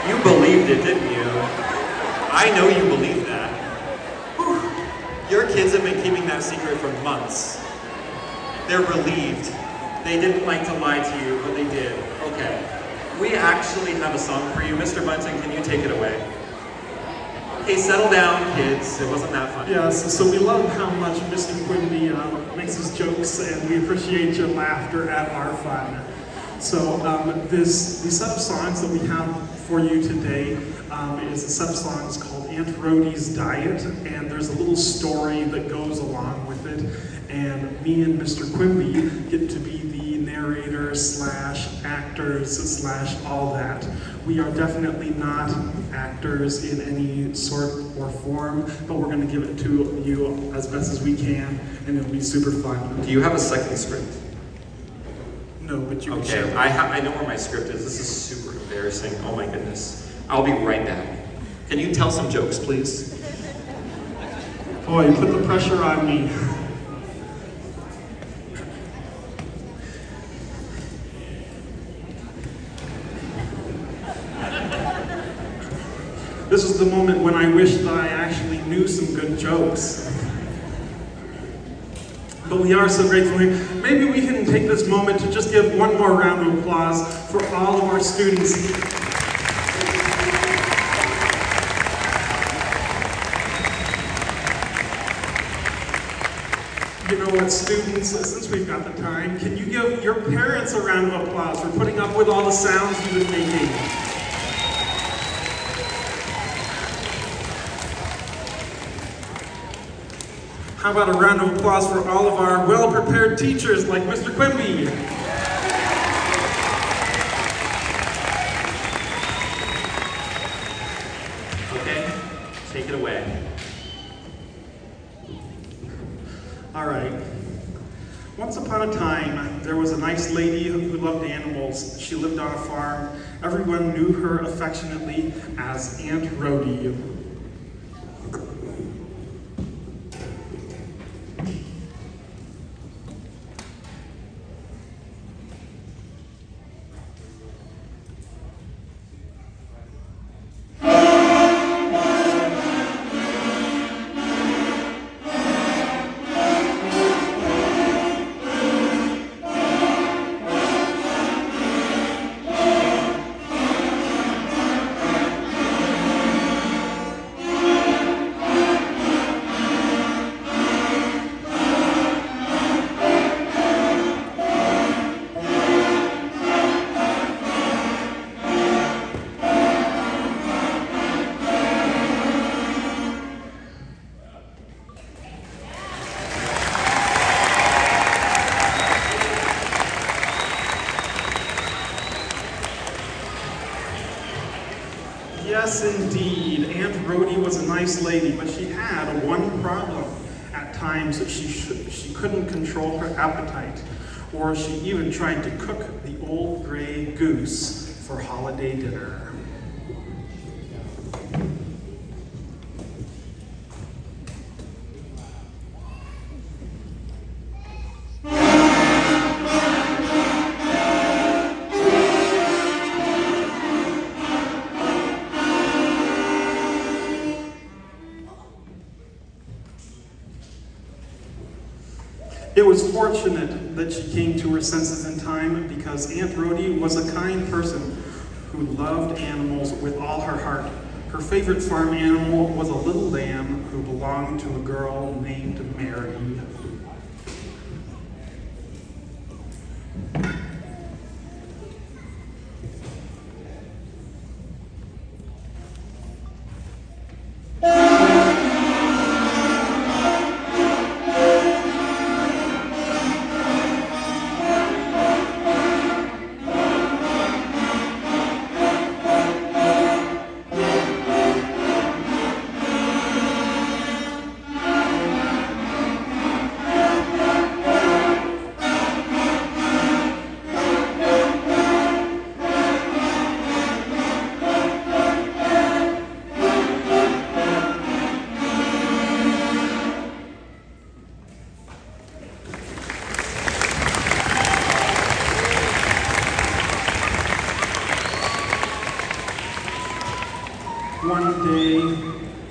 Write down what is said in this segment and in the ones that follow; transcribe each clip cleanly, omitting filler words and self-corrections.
You believed it, didn't you? I know you believed that. Whew. Your kids have been keeping that secret for months. They're relieved. They didn't like to lie to you, but they did. Okay. We actually have a song for you. Mr. Bunting, can you take it away? Okay, settle down, kids. It wasn't that funny. Yes, so we love how much Mr. Quimby makes his jokes, and we appreciate your laughter at our fun. So this set of songs that we have for you today is a set of songs called Aunt Rhodey's Diet, and there's a little story that goes along with it, and me and Mr. Quimby get to be the narrator slash actors slash all that. We are definitely not actors in any sort or form, but we're going to give it to you as best as we can, and it'll be super fun. Do you have a second script? No, but you can Okay, share it. I know where my script is. This is super embarrassing. Oh my goodness. I'll be right back. Can you tell some jokes, please? Boy, you put the pressure on me. This is the moment when I wish that I actually knew some good jokes. But we are so grateful here. Maybe we can take this moment to just give one more round of applause for all of our students. You know what, students, since we've got the time, can you give your parents a round of applause for putting up with all the sounds you've been making? How about a round of applause for all of our well-prepared teachers like Mr. Quimby? Okay, take it away. All right. Once upon a time, there was a nice lady who loved animals. She lived on a farm. Everyone knew her affectionately as Aunt Rhodey. Yes, indeed. Aunt Rhodey was a nice lady, but she had one problem. At times, she couldn't control her appetite, or she even tried to cook the old gray goose for holiday dinner. It was fortunate that she came to her senses in time because Aunt Rhodey was a kind person who loved animals with all her heart. Her favorite farm animal was a little lamb who belonged to a girl named Mary.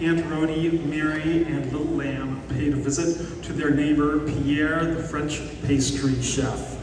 Aunt Rhody, Mary, and Little Lamb paid a visit to their neighbor Pierre, the French pastry chef.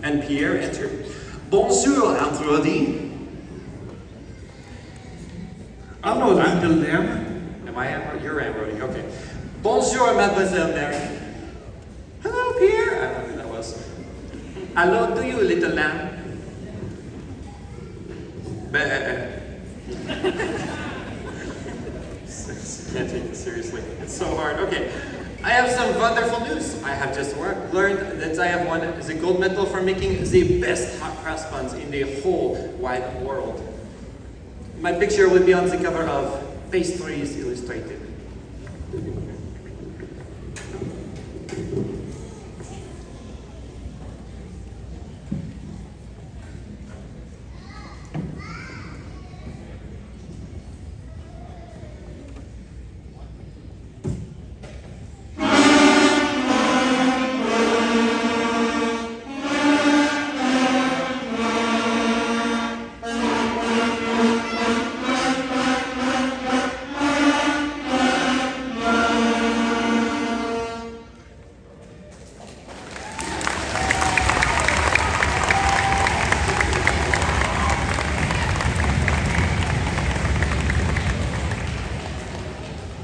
And Pierre entered. Bonjour, Aunt Rhody. Hello, Little Lamb. Am I Aunt? You're Aunt Rhody. Okay. Bonjour, Mademoiselle Mary. Hello, Pierre. I don't know who that was. Hello to you, little lamb. Can't take this seriously. It's so hard. Okay. I have some wonderful news. I have just learned that I have won the gold medal for making the best hot cross buns in the whole wide world. My picture will be on the cover of Pastries Illustrated.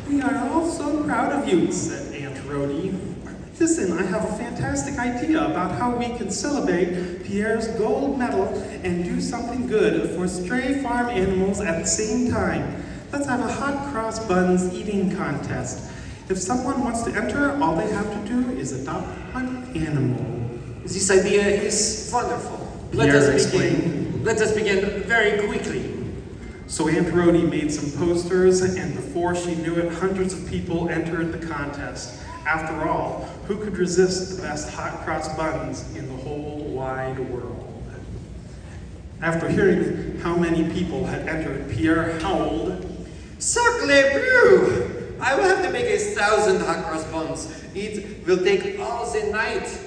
We are all so proud of you, said Aunt Rhody. Listen, I have a fantastic idea about how we can celebrate Pierre's gold medal and do something good for stray farm animals at the same time. Let's have a hot cross buns eating contest. If someone wants to enter, all they have to do is adopt one animal. This idea is wonderful. Pierre explained. Let us begin very quickly. So Aunt Rhody made some posters, and before she knew it, hundreds of people entered the contest. After all, who could resist the best hot cross buns in the whole wide world? After hearing how many people had entered, Pierre howled, Sacre bleu! I will have to make 1,000 hot cross buns. It will take all the night.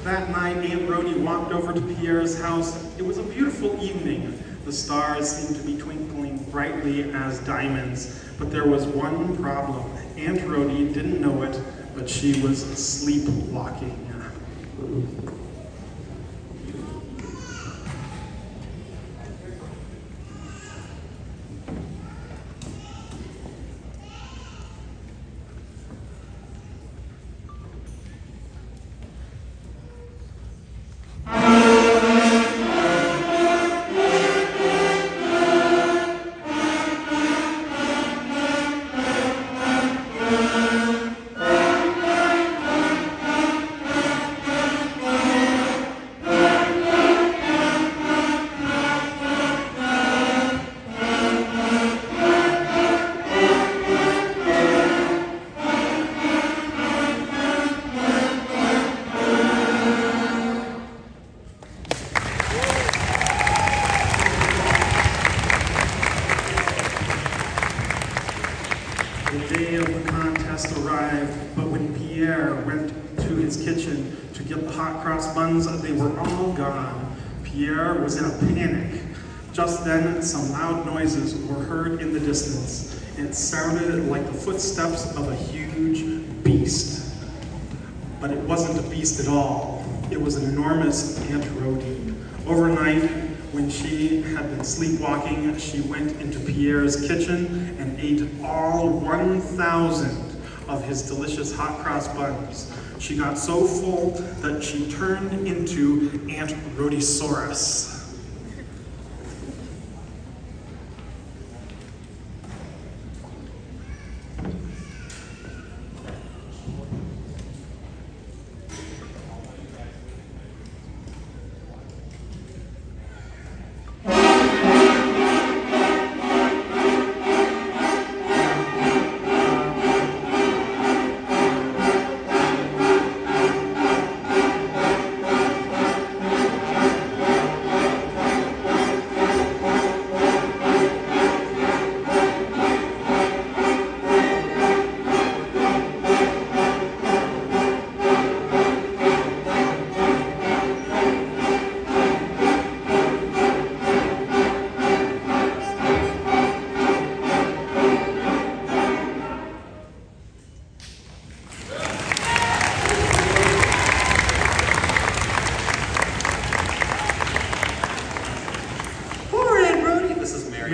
That night, Aunt Rhody walked over to Pierre's house. It was a beautiful evening. The stars seemed to be twinkling brightly as diamonds. But there was one problem. Aunt Rhody didn't know it, but she was sleepwalking. to get the hot cross buns. They were all gone. Pierre was in a panic. Just then, some loud noises were heard in the distance. It sounded like the footsteps of a huge beast. But it wasn't a beast at all. It was an enormous Aunt Rhody. Overnight, when she had been sleepwalking, she went into Pierre's kitchen and ate all 1,000 of his delicious hot cross buns. She got so full that she turned into Aunt Rhodysaurus.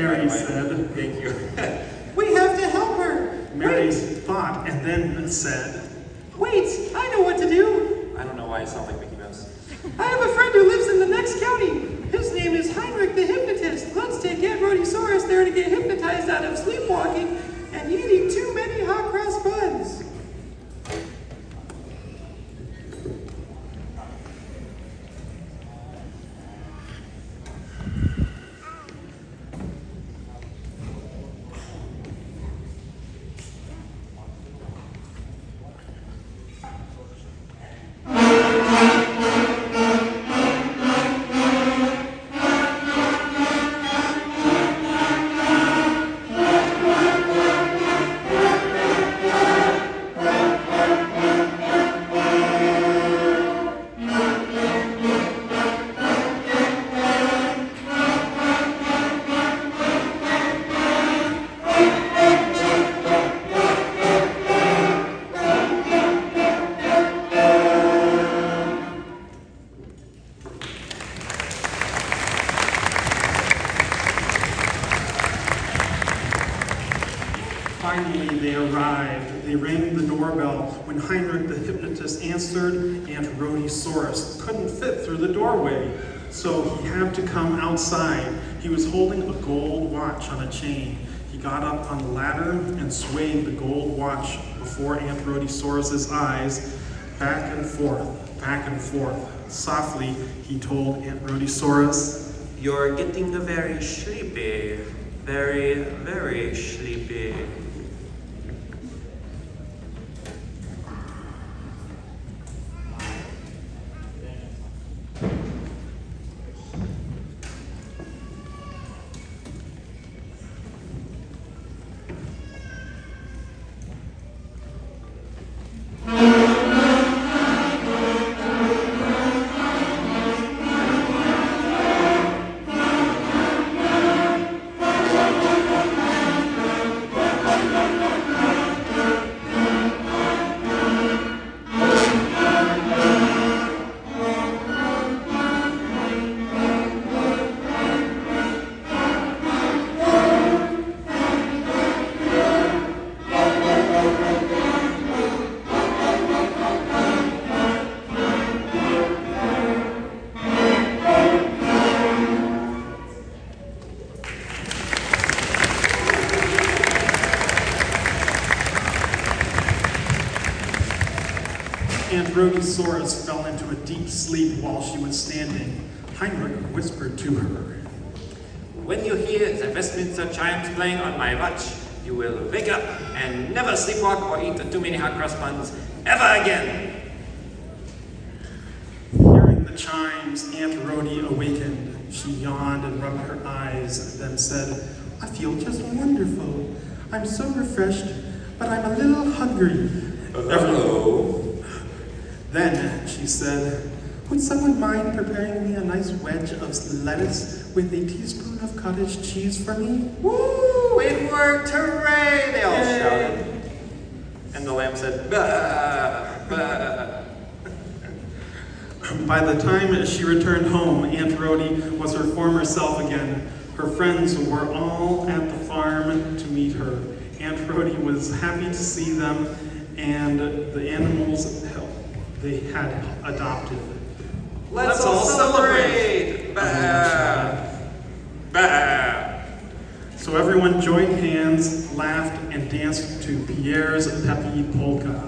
Mary said. Thank you. We have to help her. Mary thought and then said, Wait, I know what to do. I don't know why I sound like Mickey Mouse. I have a friend who lives in the next county. His name is Heinrich the Hypnotist. Let's take Aunt Rhodysaurus there to get hypnotized out of sleepwalking and eating too many hot cross buns. Finally, they arrived. They rang the doorbell. When Heinrich the Hypnotist answered, Aunt Rhodysaurus couldn't fit through the doorway, so he had to come outside. He was holding a gold watch on a chain. He got up on the ladder and swayed the gold watch before Aunt Rhodysaurus's eyes, back and forth, back and forth. Softly, he told Aunt Rhodysaurus, You're getting very sleepy. Very, very sleepy. Aunt Rhodysaurus fell into a deep sleep while she was standing. Heinrich whispered to her, When you hear the Westminster chimes playing on my watch, you will wake up and never sleepwalk or eat too many hot cross buns ever again. Hearing the chimes, Aunt Rhody awakened. She yawned and rubbed her eyes, then said, I feel just wonderful. I'm so refreshed, but I'm a little hungry. Hello. Then she said, "Would someone mind preparing me a nice wedge of lettuce with a teaspoon of cottage cheese for me?" Woo! It worked! Hooray! They all Yay. shouted. And the lamb said, "Bah! Bah!" By the time she returned home, Aunt Rhody was her former self again. Her friends were all at the farm to meet her. Aunt Rhody was happy to see them and the animals they had adopted. Let's all celebrate! Bah! Bah! So everyone joined hands, laughed, and danced to Pierre's peppy polka.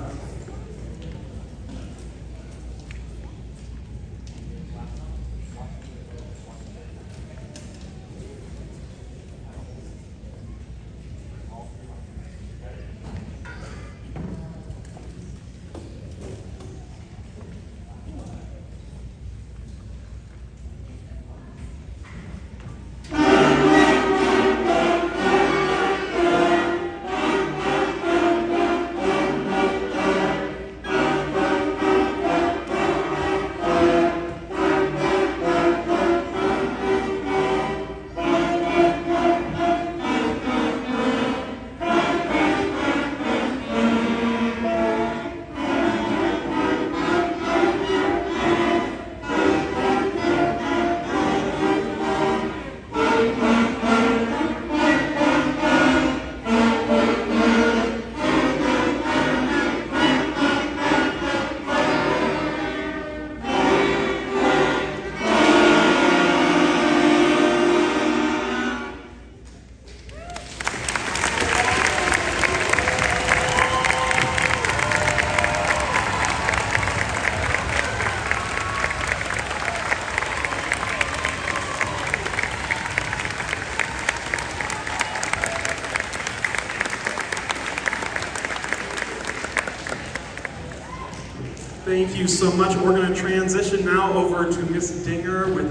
Thank you so much. We're going to transition now over to Miss Dinger with